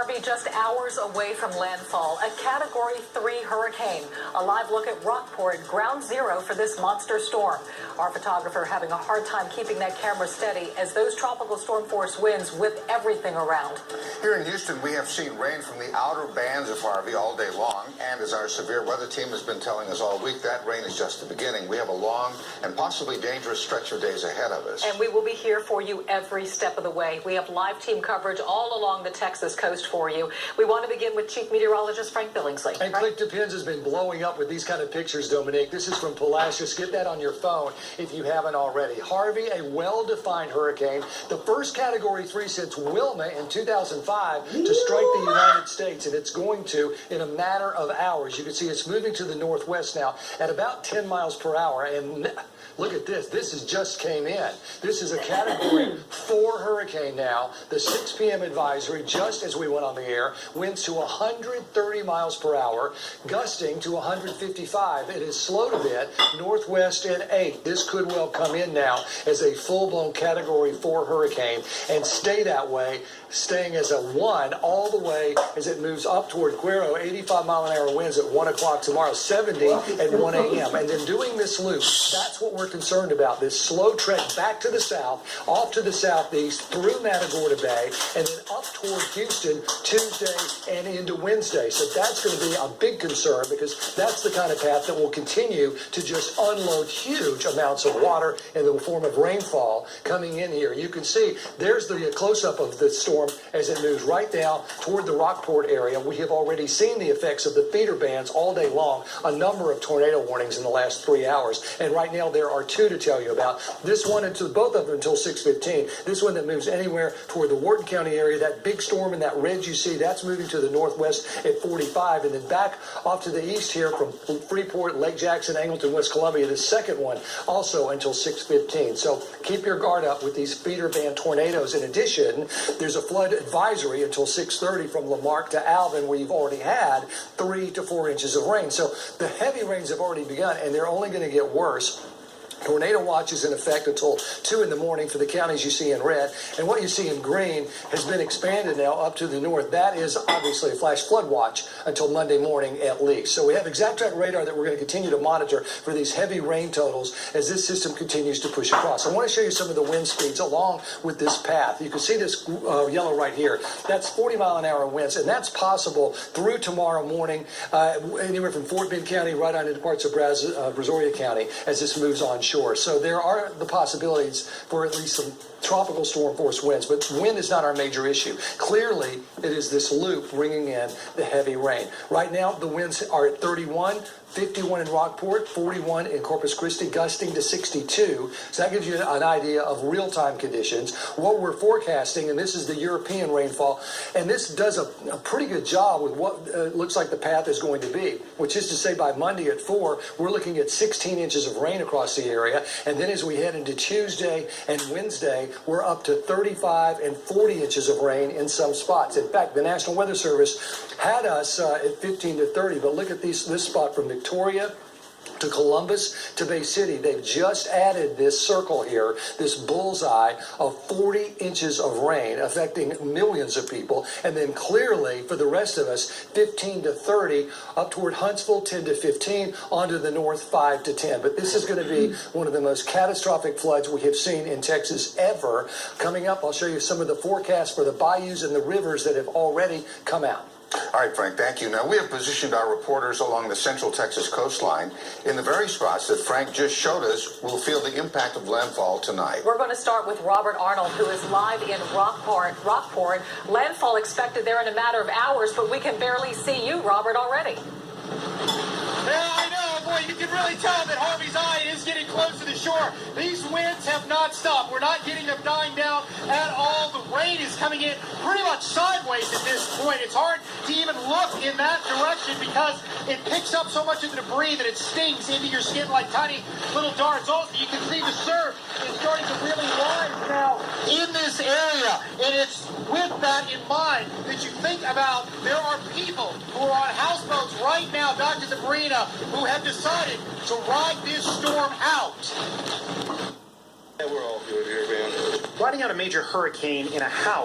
Harvey just hours away from landfall, a Category 3 hurricane. A live look at Rockport, ground zero for this monster storm. Our photographer having a hard time keeping that camera steady as those tropical storm force winds whip everything around. Here in Houston, we have seen rain from the outer bands of Harvey all day long. And as our severe weather team has been telling us all week, that rain is just the beginning. We have a long and possibly dangerous stretch of days ahead of us. And we will be here for you every step of the way. We have live team coverage all along the Texas coast for you. We want to begin with Chief Meteorologist Frank Billingsley. And Click Depends has been blowing up with these kind of pictures, Dominique. This is from Palacios. Get that on your phone if you haven't already. Harvey, a well-defined hurricane, the first Category 3 since Wilma in 2005 to strike the United States, and it's going to in a matter of hours. You can see it's moving to the northwest now at about 10 miles per hour, and look at this. This just came in. This is a Category 4 hurricane now. The 6 p.m. advisory, just as we went on the air, winds to 130 miles per hour, gusting to 155. It has slowed a bit, northwest at 8. This could well come in now as a full-blown Category 4 hurricane and stay that way, staying as a 1 all the way as it moves up toward Guero. 85-mile-an-hour winds at 1 o'clock tomorrow, 70 at 1 a.m. And then doing this loop, that's what we're concerned about, this slow trek back to the south, off to the southeast, through Matagorda Bay, and then up toward Houston Tuesday and into Wednesday. So that's going to be a big concern because that's the kind of path that will continue to just unload huge amounts of water in the form of rainfall coming in here. You can see there's the close-up of the storm as it moves right down toward the Rockport area. We have already seen the effects of the feeder bands all day long, a number of tornado warnings in the last 3 hours. And right now there are 2 to tell you about. This one, both of them until 6:15. This one that moves anywhere toward the Wharton County area, that big storm in that red you see, that's moving to the northwest at 45. And then back off to the east here from Freeport, Lake Jackson, Angleton, West Columbia, the second one also until 6:15. So keep your guard up with these feeder band tornadoes. In addition, there's a flood advisory until 6:30 from Lamarck to Alvin, where you've already had 3 to 4 inches of rain. So the heavy rains have already begun, and they're only going to get worse. Tornado watch is in effect until 2 in the morning for the counties you see in red. And what you see in green has been expanded now up to the north. That is obviously a flash flood watch until Monday morning at least. So we have exact track radar that we're going to continue to monitor for these heavy rain totals as this system continues to push across. I want to show you some of the wind speeds along with this path. You can see this yellow right here. That's 40-mile-an-hour winds, and that's possible through tomorrow morning, anywhere from Fort Bend County right on into parts of Brazoria County as this moves on shore. So there are the possibilities for at least some tropical storm force winds, but wind is not our major issue. Clearly, it is this loop bringing in the heavy rain. Right now, the winds are at 31, 51 in Rockport, 41 in Corpus Christi, gusting to 62. So that gives you an idea of real-time conditions. What we're forecasting, and this is the European rainfall, and this does a pretty good job with what looks like the path is going to be, which is to say by Monday at 4, we're looking at 16 inches of rain across the area. And then as we head into Tuesday and Wednesday, we're up to 35 and 40 inches of rain in some spots. In fact, the National Weather Service had us at 15 to 30, but look at this spot from Victoria to Columbus to Bay City. They've just added this circle here, this bullseye of 40 inches of rain affecting millions of people. And then clearly for the rest of us, 15 to 30, up toward Huntsville, 10 to 15, onto the north, 5 to 10. But this is going to be one of the most catastrophic floods we have seen in Texas ever. Coming up, I'll show you some of the forecasts for the bayous and the rivers that have already come out. All right, Frank, thank you. Now, we have positioned our reporters along the central Texas coastline in the very spots that Frank just showed us will feel the impact of landfall tonight. We're going to start with Robert Arnold, who is live in Rockport. Landfall expected there in a matter of hours, but we can barely see you, Robert, already. Yeah, I know. Boy, you can really tell that Harvey's eye is getting close to the shore. These winds have not stopped. We're not getting them dying down at all. The rain is coming in pretty much sideways at this point. It's hard to even look in that direction because it picks up so much of the debris that it stings into your skin like tiny little darts. Also, you can see the surf is starting to really rise now in this area. And it's with that in mind that you think about there are people who are on houseboats right now back to the marina who have decided to ride this storm out. Yeah, we're all good here, man. Riding out a major hurricane in a house.